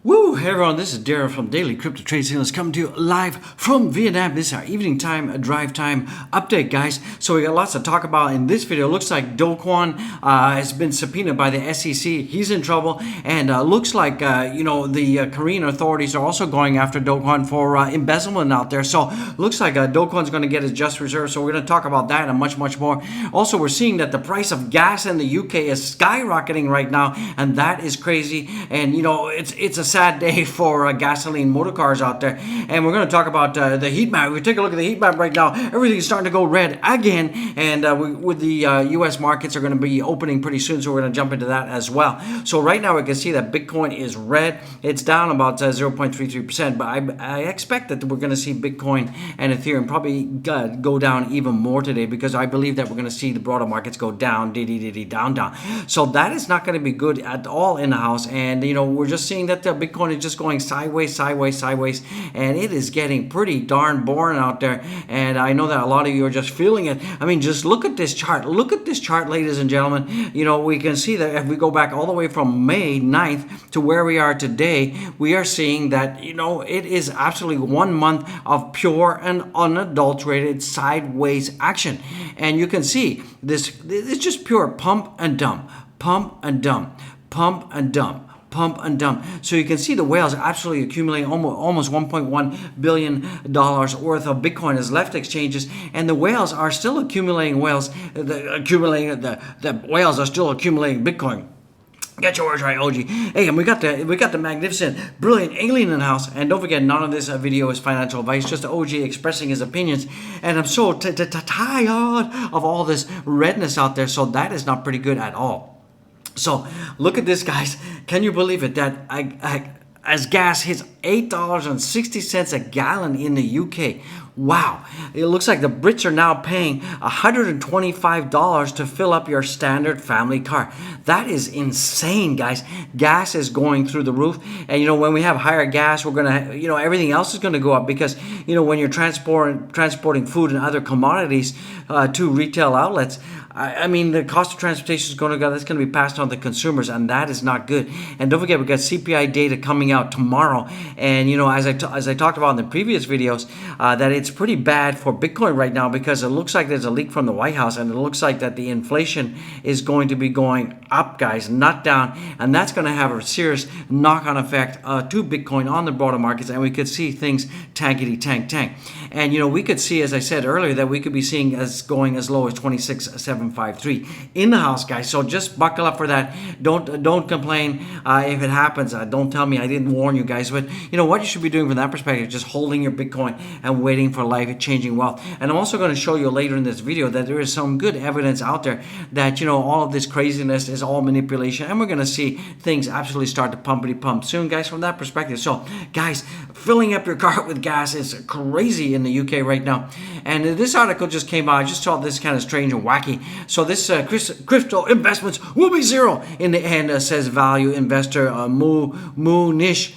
Woo! Hey everyone, this is Terra from Daily Crypto Trade Signals coming to you live from Vietnam. This is our evening time, drive time update, guys. So we got lots to talk about in this video. Looks like Kwon has been subpoenaed by the SEC. He's in trouble, and looks like the Korean authorities are also going after Kwon for embezzlement out there. So looks like Kwon's going to get his just reserve. So we're going to talk about that and much more. Also, we're seeing that the price of gas in the UK is skyrocketing right now, and that is crazy. And it's a sad day for gasoline motor cars out there. And we're going to talk about the heat map. We take a look at the heat map right now. Everything's starting to go red again, and with the U.S. markets are going to be opening pretty soon, so we're going to jump into that as well. So right now we can see that Bitcoin is red. It's down about 0.33%, but I expect that we're going to see Bitcoin and Ethereum probably go down even more today, because I believe that we're going to see the broader markets go down, down. So that is not going to be good at all in the house. And we're just seeing that the Bitcoin is just going sideways, and it is getting pretty darn boring out there. And I know that a lot of you are just feeling it. I mean, just look at this chart. Look at this chart, ladies and gentlemen. We can see that if we go back all the way from May 9th to where we are today, we are seeing that, it is absolutely 1 month of pure and unadulterated sideways action. And you can see this, it's just pure pump and dump, pump and dump, pump and dump, pump and dump. So you can see the whales are absolutely accumulating almost $1.1 billion worth of Bitcoin has left exchanges, and the whales are still accumulating whales. The whales are still accumulating Bitcoin. Get your words right, OG. Hey, and we got the magnificent, brilliant alien in the house. And don't forget, none of this video is financial advice, just OG expressing his opinions. And I'm so tired of all this redness out there, so that is not pretty good at all. So look at this, guys. Can you believe it that as gas hits $8.60 a gallon in the UK? Wow. It looks like the Brits are now paying $125 to fill up your standard family car. That is insane, guys. Gas is going through the roof. And when we have higher gas, we're going to, everything else is going to go up, because, when you're transporting food and other commodities to retail outlets, I mean, the cost of transportation is going to go. That's going to be passed on to consumers, and that is not good. And don't forget, we got CPI data coming out tomorrow. And as I talked about in the previous videos, that it's pretty bad for Bitcoin right now, because it looks like there's a leak from the White House, and it looks like that the inflation is going to be going up, guys, not down. And that's going to have a serious knock-on effect to Bitcoin on the broader markets, and we could see things tankety tank. And we could see, as I said earlier, that we could be seeing as going as low as 26,753 in the house, guys. So just buckle up for that. Don't complain if it happens. Don't tell me I didn't warn you guys. But what you should be doing from that perspective, just holding your Bitcoin and waiting for life-changing wealth. And I'm also going to show you later in this video that there is some good evidence out there that all of this craziness is all manipulation, and we're going to see things absolutely start to pump soon, guys, from that perspective. So guys, filling up your car with gas is crazy in the UK right now. And this article just came out. I just thought this kind of strange and wacky. So this crypto investments will be zero in the end, says value investor Munish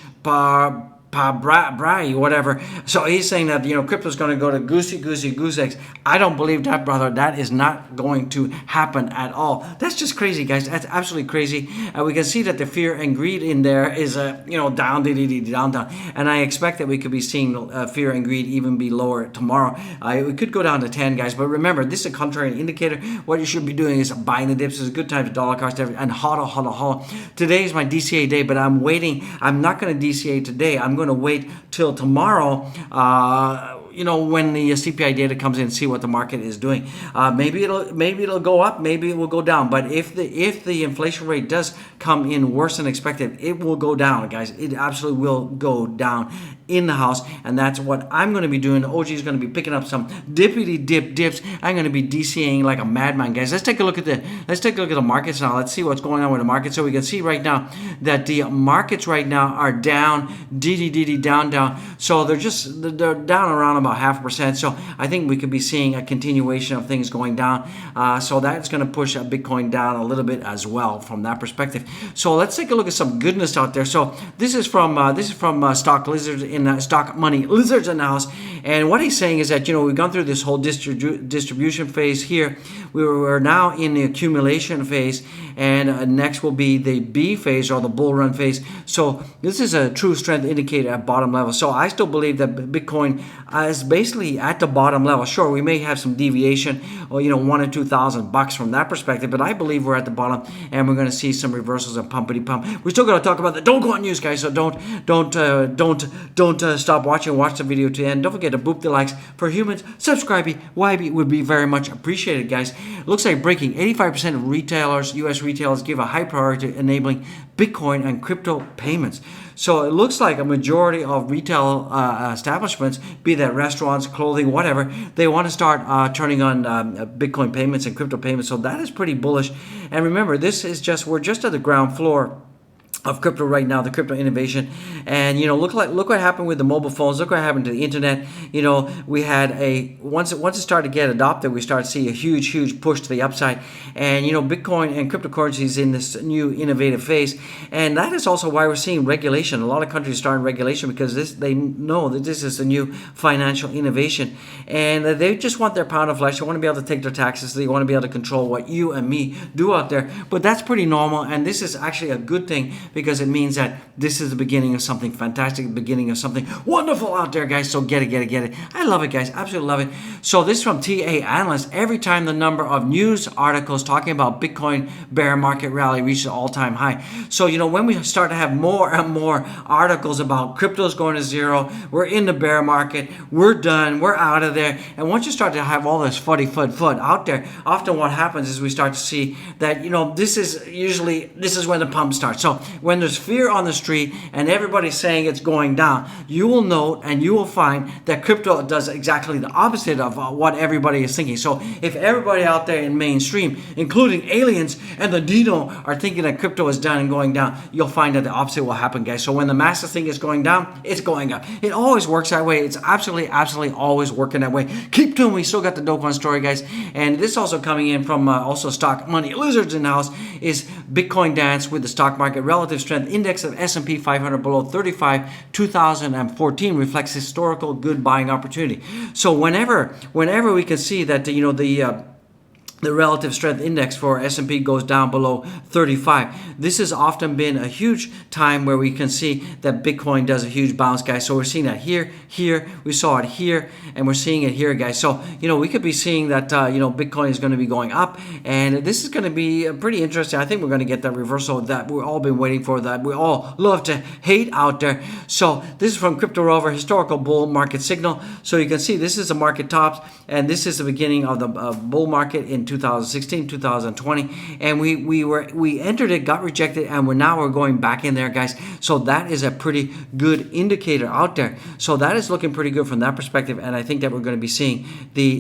Brai, whatever. So he's saying that crypto's going to go to goose eggs. I don't believe that, brother. That is not going to happen at all. That's just crazy, guys. That's absolutely crazy. We can see that the fear and greed in there is down. And I expect that we could be seeing fear and greed even be lower tomorrow. We could go down to 10, guys. But remember, this is a contrary indicator. What you should be doing is buying the dips. It's a good time to dollar cost average and hodl. Today is my DCA day, but I'm waiting. I'm not going to DCA today. I'm going to wait till tomorrow, when the CPI data comes in, see what the market is doing. Maybe it'll go up, maybe it will go down. But if the inflation rate does come in worse than expected, it will go down, guys. It absolutely will go down in the house, and that's what I'm going to be doing. OG is going to be picking up some dips. I'm going to be DCing like a madman, guys. Let's take a look at the markets now. Let's see what's going on with the market. So we can see right now that the markets right now are down, down. So they're down around about 0.5%. So I think we could be seeing a continuation of things going down. So that's going to push Bitcoin down a little bit as well from that perspective. So let's take a look at some goodness out there. So this is from Stock Lizards in Stock Money Lizards in the house. And what he's saying is that we've gone through this whole distribution phase here. we're now in the accumulation phase, and next will be the B phase, or the bull run phase. So this is a true strength indicator at bottom level. So I still believe that Bitcoin is basically at the bottom level. Sure, we may have some deviation, or $1,000 or $2,000 from that perspective, but I believe we're at the bottom, and we're going to see some reversals and pumpity pump. We're still going to talk about the Dogecoin news, guys. So don't stop watching. Watch the video to the end. Don't forget to boop the likes for humans. Subscribing, YB would be very much appreciated, guys. Looks like breaking 85% of retailers, U.S. retailers, give a high priority to enabling Bitcoin and crypto payments. So it looks like a majority of retail establishments, be that restaurants, clothing, whatever, they want to start turning on Bitcoin payments and crypto payments. So that is pretty bullish. And remember, we're just at the ground floor of crypto right now, the crypto innovation. And look what happened with the mobile phones. Look what happened to the internet. We had once it started to get adopted, we started to see a huge push to the upside. And Bitcoin and cryptocurrencies in this new innovative phase. And that is also why we're seeing regulation. A lot of countries starting regulation because they know that this is a new financial innovation, and they just want their pound of flesh. They want to be able to take their taxes. They want to be able to control what you and me do out there. But that's pretty normal, and this is actually a good thing, because it means that this is the beginning of something fantastic, the beginning of something wonderful out there, guys. So get it. I love it, guys. Absolutely love it. So this is from TA Analyst. Every time the number of news articles talking about Bitcoin bear market rally reaches an all-time high. So, when we start to have more and more articles about crypto's going to zero, we're in the bear market, we're done, we're out of there. And once you start to have all this fuddy out there, often what happens is we start to see that, this is when the pump starts. So when there's fear on the street and everybody's saying it's going down, you will note and you will find that crypto does exactly the opposite of what everybody is thinking. So if everybody out there in mainstream, including aliens and the Dino, are thinking that crypto is done and going down, you'll find that the opposite will happen, guys. So when the masses think it's going down, it's going up. It always works that way. It's absolutely always working that way. Keep tuned. We still got the Dogecoin story, guys. And this also coming in from also Stock Money Lizards in the house is Bitcoin dance with the stock market. Relative strength index of S&P 500 below 35, 2014 reflects historical good buying opportunity. So whenever we can see that the relative strength index for S&P goes down below 35. This has often been a huge time where we can see that Bitcoin does a huge bounce, guys. So we're seeing that here, we saw it here, and we're seeing it here, guys. So, we could be seeing that, Bitcoin is going to be going up, and this is going to be pretty interesting. I think we're going to get that reversal that we've all been waiting for, that we all love to hate out there. So this is from Crypto Rover, historical bull market signal. So you can see this is the market tops, and this is the beginning of the bull market in 2016, 2020, and we entered it, got rejected, and we're going back in there, guys. So that is a pretty good indicator out there. So that is looking pretty good from that perspective, and I think that we're going to be seeing the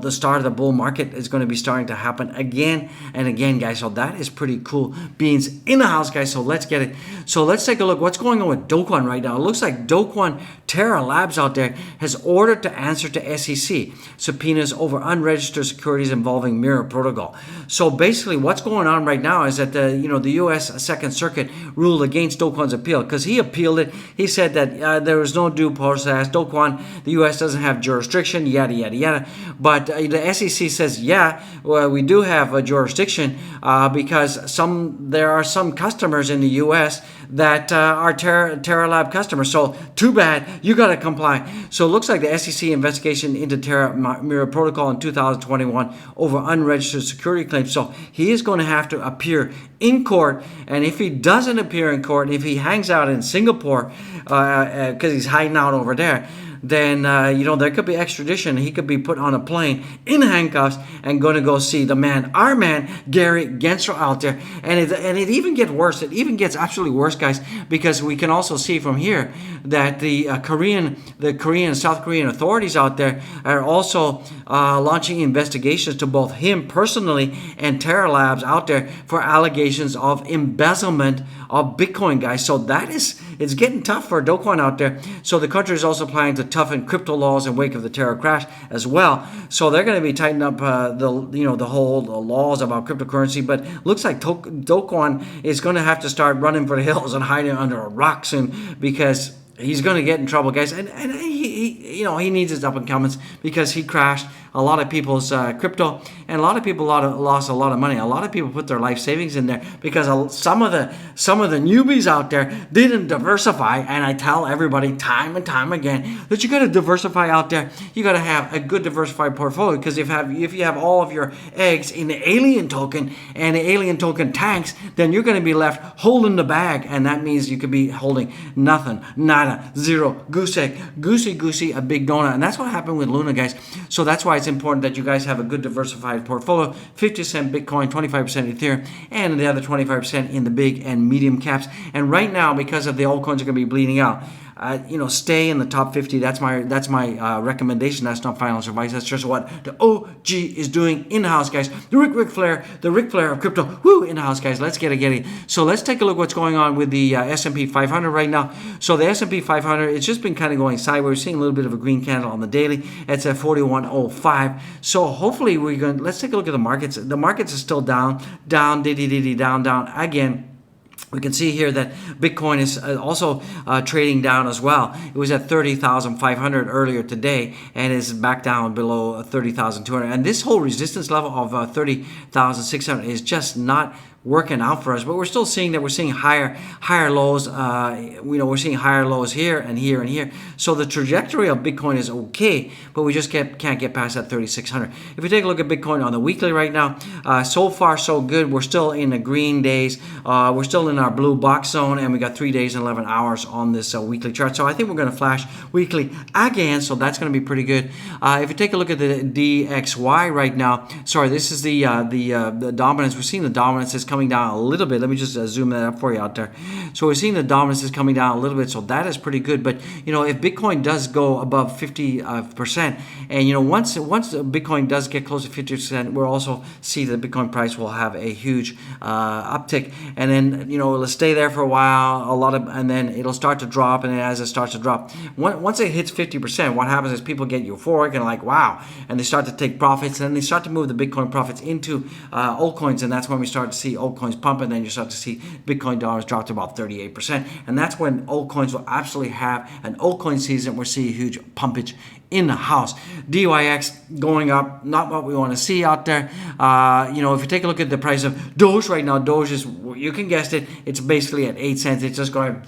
the start of the bull market is going to be starting to happen again and again, guys. So that is pretty cool beans in the house, guys. So let's get it. So let's take a look what's going on with Dogecoin right now. It looks like Dogecoin Terra Labs out there has ordered to answer to SEC subpoenas over unregistered securities involving mirror protocol. So basically what's going on right now is that the U.S. Second Circuit ruled against Dogecoin's appeal, because he appealed it. He said that there was no due process. Dogecoin, the U.S. doesn't have jurisdiction, yada. But the SEC says, we do have a jurisdiction because there are some customers in the U.S. that are Terra Lab customers. So too bad, you got to comply. So it looks like the SEC investigation into Terra mirror protocol in 2021 over unregistered security claims. So he is going to have to appear in court, and if he doesn't appear in court, if he hangs out in Singapore because he's hiding out over there, then there could be extradition. He could be put on a plane in handcuffs and going to go see our man Gary Gensler out there. And it even gets worse. It even gets absolutely worse, guys, because we can also see from here that the South Korean authorities out there are also launching investigations to both him personally and Terra Labs out there for allegations of embezzlement of Bitcoin, guys. So it's getting tough for Dogecoin out there. So the country is also planning to toughen crypto laws in wake of the Terra crash as well. So they're going to be tightening up the whole laws about cryptocurrency. But looks like Dogecoin is going to have to start running for the hills and hiding under a rock soon, because he's going to get in trouble, guys. And he needs his up and comings, because he crashed a lot of people's crypto, and a lot of people lost a lot of money. A lot of people put their life savings in there because some of the newbies out there didn't diversify. And I tell everybody time and time again that you got to diversify out there. You got to have a good diversified portfolio, because if you have all of your eggs in the alien token and the alien token tanks, then you're going to be left holding the bag, and that means you could be holding nothing, nada, zero, goose egg, goosey, a big donut. And that's what happened with Luna, guys. So that's why it's important that you guys have a good diversified portfolio. 50% Bitcoin, 25% Ethereum, and the other 25% in the big and medium caps. And right now, because of the altcoins are going to be bleeding out, stay in the top 50. That's my recommendation. That's not financial advice. That's just what the OG is doing in the house, guys. The Ric Flair of crypto. Woo, in the house, guys. Let's get it. So let's take a look what's going on with the S&P 500 right now. So the S&P 500, it's just been kind of going sideways. We're seeing a little bit of a green candle on the daily. It's at 41.05. So hopefully let's take a look at the markets. The markets are still down, down again. We can see here that Bitcoin is also trading down as well. It was at 30,500 earlier today and is back down below 30,200. And this whole resistance level of 30,600 is just not working out for us, but we're still seeing that we're seeing higher lows. We're seeing higher lows here and here and here. So the trajectory of Bitcoin is okay, but we just can't get past that 3,600. If we take a look at Bitcoin on the weekly right now, so far so good. We're still in the green days. We're still in our blue box zone, and we got 3 days and 11 hours on this weekly chart. So I think we're going to flash weekly again. So that's going to be pretty good. If you take a look at the DXY right now, sorry, this is the dominance. We're seeing the dominance is coming down a little bit. Let me just zoom that up for you out there. So we're seeing the dominance is coming down a little bit, so that is pretty good. But if Bitcoin does go above 50%, and once Bitcoin does get close to 50%, we'll also see that the Bitcoin price will have a huge uptick, and then it'll stay there for a while, and then it'll start to drop, and then as it starts to drop, once it hits 50%, what happens is people get euphoric and like, wow, and they start to take profits, and then they start to move the Bitcoin profits into altcoins, and that's when we start to see altcoins pump, and then you start to see Bitcoin dollars drop to about 38%, and that's when altcoins will absolutely have an altcoin season. We're seeing huge pumpage in the house. DYX going up, not what we want to see out there. If you take a look at the price of Doge right now, Doge is, you can guess it, it's basically at 8 cents. It's just going,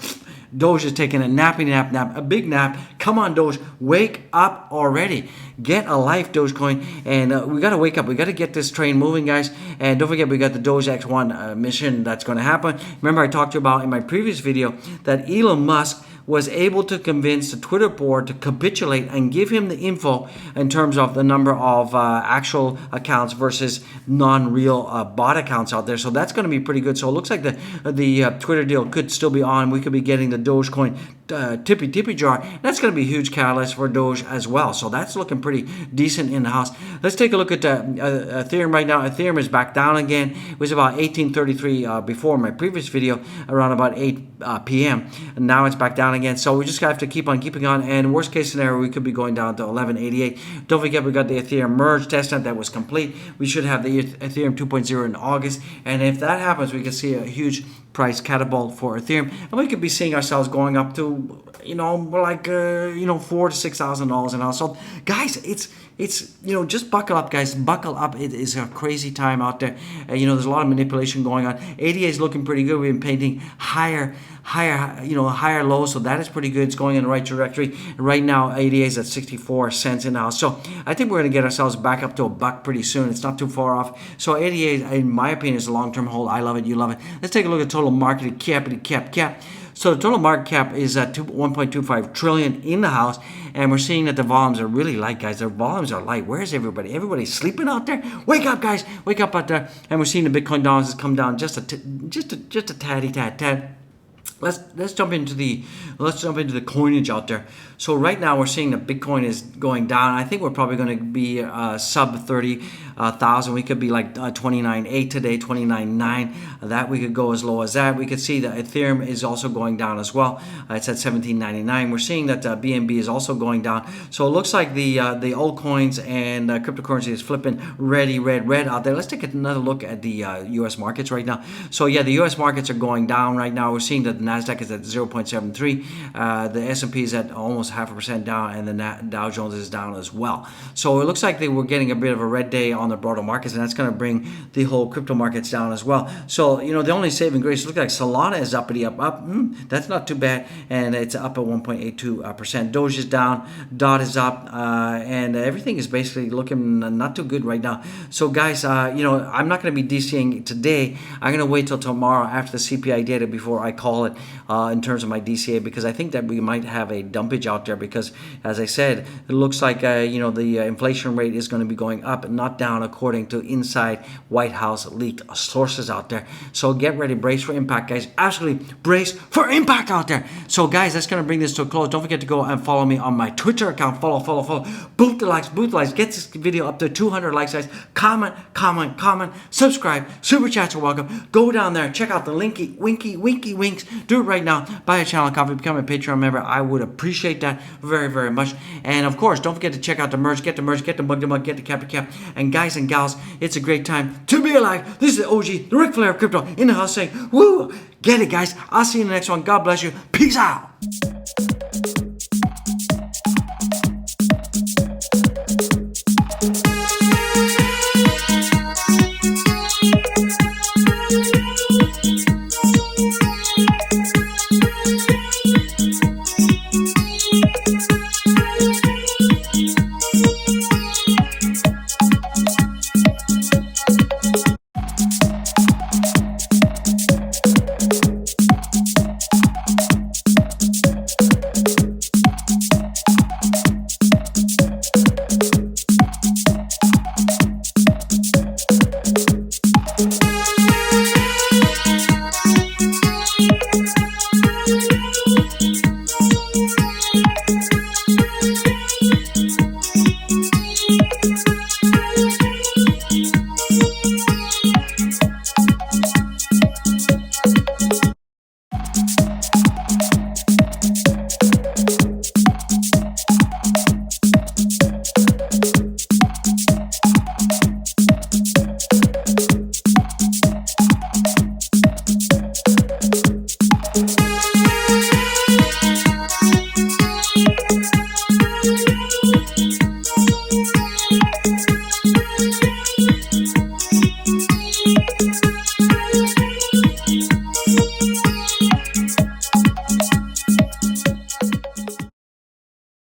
Doge is taking a nap, a big nap. Come on, Doge, wake up already. Get a life, Dogecoin. And we got to wake up. We got to get this train moving, guys. And don't forget, we got the Doge X1 mission that's going to happen. Remember, I talked to you about in my previous video that Elon Musk was able to convince the Twitter board to capitulate and give him the info in terms of the number of actual accounts versus non-real bot accounts out there. So that's going to be pretty good. So it looks like the Twitter deal could still be on. We could be getting the Dogecoin tippy jar. That's going to be a huge catalyst for Doge as well. So that's looking pretty decent in the house. Let's take a look at Ethereum right now. Ethereum is back down again. It was about 1833 before my previous video, around about 8 p.m. And now it's back down again. So we just have to keep on keeping on. And worst case scenario, we could be going down to 1188. Don't forget, we got the Ethereum merge testnet that was complete. We should have the Ethereum 2.0 in August. And if that happens, we can see a huge price catapult for Ethereum, and we could be seeing ourselves going up to $4,000 to $6,000 an ounce. So guys, it's just buckle up, guys, buckle up. It is a crazy time out there. There's a lot of manipulation going on. ADA is looking pretty good. We've been painting higher lows, so that is pretty good. It's going in the right trajectory. Right now, ADA is at 64 cents in the house. So I think we're going to get ourselves back up to a buck pretty soon. It's not too far off. So ADA, in my opinion, is a long-term hold. I love it. You love it. Let's take a look at total market cap. So the total market cap is at 1.25 trillion in the house, and we're seeing that the volumes are really light, guys. The volumes are light. Where's everybody? Everybody's sleeping out there. Wake up, guys! Wake up out there! And we're seeing the Bitcoin dollars has come down just a tad. Let's jump into the coinage out there. So right now we're seeing that Bitcoin is going down. I think we're probably going to be sub 30 29,000. We could be like 29.8 today, 29.9. That we could go as low as that. We could see that Ethereum is also going down as well. It's at 17.99. We're seeing that BNB is also going down. So it looks like the altcoins and cryptocurrency is flipping red out there. Let's take another look at the U.S. markets right now. So yeah, the U.S. markets are going down right now. We're seeing that the Nasdaq is at 0.73. The S&P is at almost 0.5% down, and the Dow Jones is down as well. So it looks like they were getting a bit of a red day on the broader markets, and that's going to bring the whole crypto markets down as well. So the only saving grace, look like Solana is uppity up. That's not too bad, and it's up at 1.82%. Doge is down, DOT is up, and everything is basically looking not too good right now. So guys, I'm not going to be DCing today. I'm going to wait till tomorrow after the CPI data before I call it in terms of my DCA, because I think that we might have a dumpage out there, because as I said, it looks like the inflation rate is going to be going up and not down, according to inside White House leaked sources out there. So get ready, brace for impact, guys. Absolutely brace for impact out there. So guys, that's going to bring this to a close. Don't forget to go and follow me on my Twitter account. Follow. Boot the likes. Get this video up to 200 likes, guys. Comment. Subscribe. Super chats are welcome. Go down there. Check out the winky winks. Do it right now. Buy a channel coffee. Become a Patreon member. I would appreciate that very, very much. And of course, don't forget to check out the merch. Get the merch. Get the mug. Get the cap. And guys and gals, it's a great time to be alive. This is the OG, the Ric Flair of crypto, in the house saying, woo! Get it, guys. I'll see you in the next one. God bless you. Peace out.